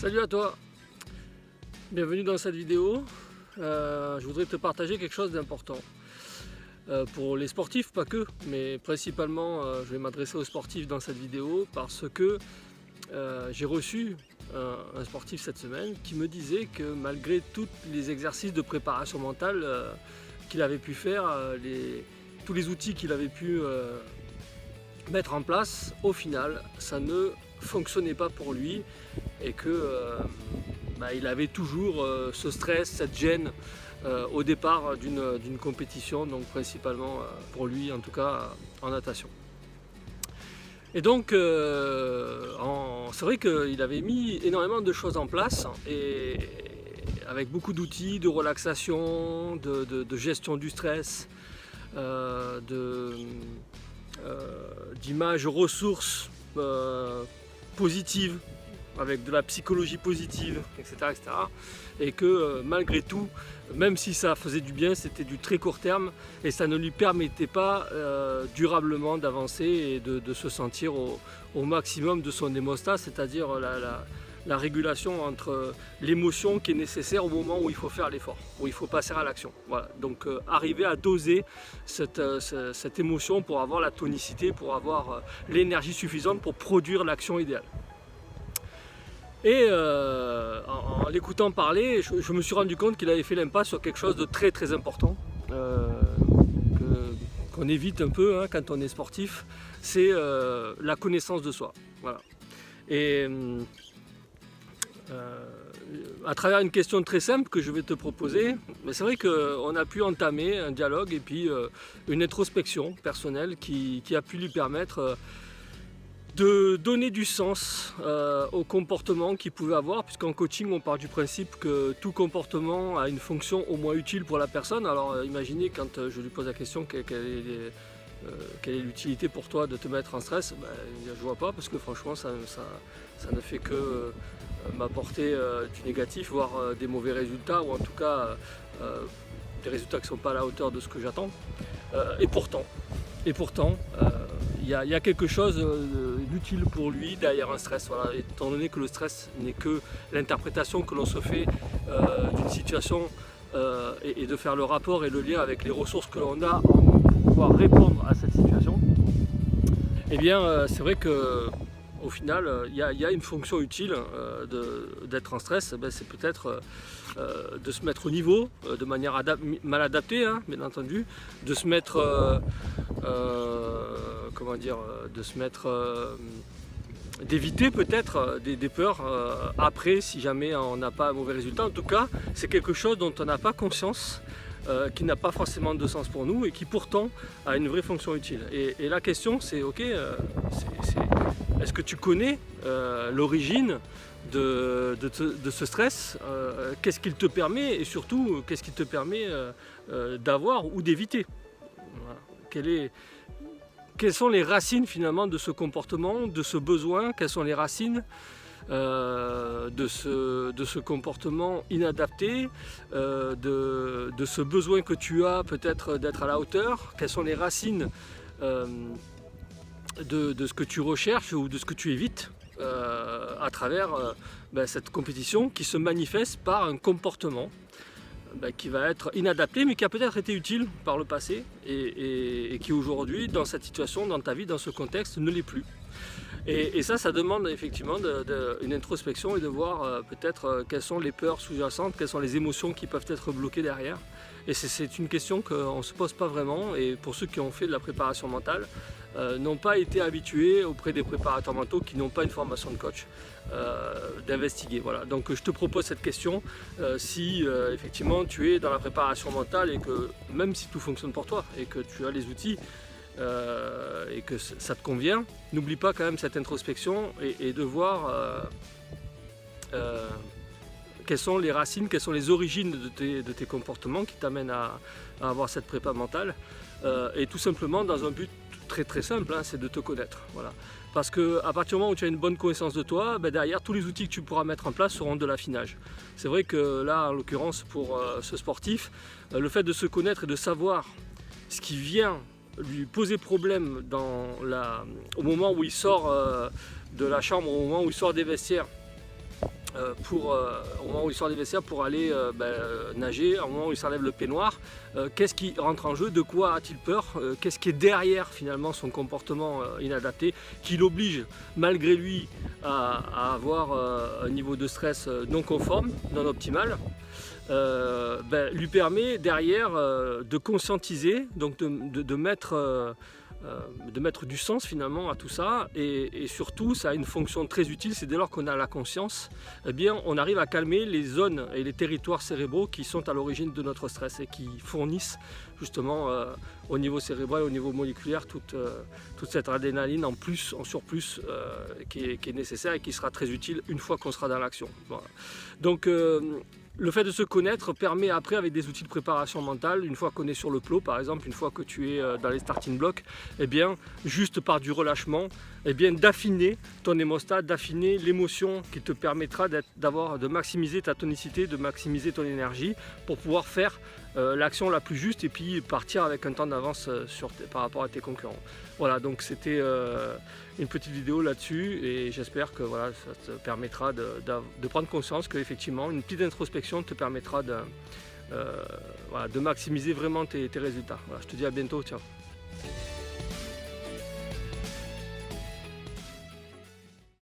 Salut à toi, bienvenue dans cette vidéo. Je voudrais te partager quelque chose d'important pour les sportifs, pas que, mais principalement je vais m'adresser aux sportifs dans cette vidéo parce que j'ai reçu un sportif cette semaine qui me disait que malgré tous les exercices de préparation mentale qu'il avait pu faire, tous les outils qu'il avait pu mettre en place, au final ça ne fonctionnait pas pour lui et que il avait toujours ce stress, cette gêne au départ d'une compétition, donc principalement pour lui en tout cas en natation. Et donc c'est vrai qu'il avait mis énormément de choses en place et avec beaucoup d'outils de relaxation, de gestion du stress, d'images ressources positives, avec de la psychologie positive, etc. Et que malgré tout, même si ça faisait du bien, c'était du très court terme et ça ne lui permettait pas durablement d'avancer et de se sentir au maximum de son hémostase, c'est-à-dire la régulation entre l'émotion qui est nécessaire au moment où il faut faire l'effort, où il faut passer à l'action. Voilà. Donc arriver à doser cette émotion pour avoir la tonicité, pour avoir l'énergie suffisante pour produire l'action idéale. Et en l'écoutant parler, je me suis rendu compte qu'il avait fait l'impasse sur quelque chose de très très important, qu'on évite un peu quand on est sportif, c'est la connaissance de soi. Voilà. Et à travers une question très simple que je vais te proposer, c'est vrai qu'on a pu entamer un dialogue et puis une introspection personnelle qui a pu lui permettre de donner du sens au comportement qu'il pouvait avoir, puisqu'en coaching on part du principe que tout comportement a une fonction au moins utile pour la personne. Alors imaginez quand je lui pose la question quelle est l'utilité pour toi de te mettre en stress, je vois pas, parce que franchement ça ne fait que m'apporter du négatif, voire des mauvais résultats, ou en tout cas des résultats qui ne sont pas à la hauteur de ce que j'attends. Et pourtant, il y a quelque chose d'utile pour lui derrière un stress, voilà, étant donné que le stress n'est que l'interprétation que l'on se fait d'une situation et de faire le rapport et le lien avec les ressources que l'on a pour pouvoir répondre à cette situation. Eh bien, c'est vrai que au final, il y a une fonction utile d'être en stress, c'est peut-être de se mettre au niveau de manière mal adaptée, bien entendu, de se mettre, d'éviter peut-être des peurs après si jamais on n'a pas un mauvais résultat. En tout cas, c'est quelque chose dont on n'a pas conscience, qui n'a pas forcément de sens pour nous et qui pourtant a une vraie fonction utile. Et la question c'est, ok, est-ce que tu connais l'origine de ce stress, qu'est-ce qu'il te permet et surtout qu'est-ce qu'il te permet d'avoir ou d'éviter, voilà. Quelles sont les racines finalement de ce comportement, de ce besoin, quelles sont les racines de ce comportement inadapté, de ce besoin que tu as peut-être d'être à la hauteur, quelles sont les racines de ce que tu recherches ou de ce que tu évites à travers cette compétition qui se manifeste par un comportement qui va être inadapté mais qui a peut-être été utile par le passé et qui aujourd'hui dans cette situation, dans ta vie, dans ce contexte ne l'est plus. Et ça demande effectivement une introspection et de voir peut-être quelles sont les peurs sous-jacentes, quelles sont les émotions qui peuvent être bloquées derrière. Et c'est une question qu'on ne se pose pas vraiment, et pour ceux qui ont fait de la préparation mentale, n'ont pas été habitués auprès des préparateurs mentaux qui n'ont pas une formation de coach, d'investiguer. Voilà. Donc je te propose cette question, si effectivement tu es dans la préparation mentale et que même si tout fonctionne pour toi et que tu as les outils, et que ça te convient, n'oublie pas quand même cette introspection et de voir quelles sont les racines, quelles sont les origines de tes comportements qui t'amènent à avoir cette prépa mentale, et tout simplement dans un but très très simple, c'est de te connaître. Voilà. Parce qu'à partir du moment où tu as une bonne connaissance de toi, derrière tous les outils que tu pourras mettre en place seront de l'affinage. C'est vrai que là en l'occurrence pour ce sportif, le fait de se connaître et de savoir ce qui vient lui poser problème au moment où il sort de la chambre, au moment où il sort des vestiaires, au moment où il sort des vestiaires pour aller nager, au moment où il s'enlève le peignoir, qu'est-ce qui rentre en jeu, de quoi a-t-il peur, qu'est-ce qui est derrière finalement son comportement inadapté, qui l'oblige malgré lui à avoir un niveau de stress non conforme, non optimal. Lui permet derrière de conscientiser, donc de mettre du sens finalement à tout ça, et surtout ça a une fonction très utile, c'est dès lors qu'on a la conscience, eh bien on arrive à calmer les zones et les territoires cérébraux qui sont à l'origine de notre stress et qui fournissent justement au niveau cérébral, au niveau moléculaire, toute cette adrénaline en plus, en surplus qui est nécessaire et qui sera très utile une fois qu'on sera dans l'action. Voilà. Donc le fait de se connaître permet après, avec des outils de préparation mentale, une fois qu'on est sur le plot par exemple, une fois que tu es dans les starting blocks, eh bien, juste par du relâchement, eh bien, d'affiner ton hémostat, d'affiner l'émotion qui te permettra de maximiser ta tonicité, de maximiser ton énergie pour pouvoir faire l'action la plus juste et puis partir avec un temps d'avance par rapport à tes concurrents. Voilà, donc c'était une petite vidéo là-dessus et j'espère que voilà, ça te permettra de prendre conscience qu'effectivement une petite introspection te permettra de maximiser vraiment tes résultats. Voilà, je te dis à bientôt, ciao.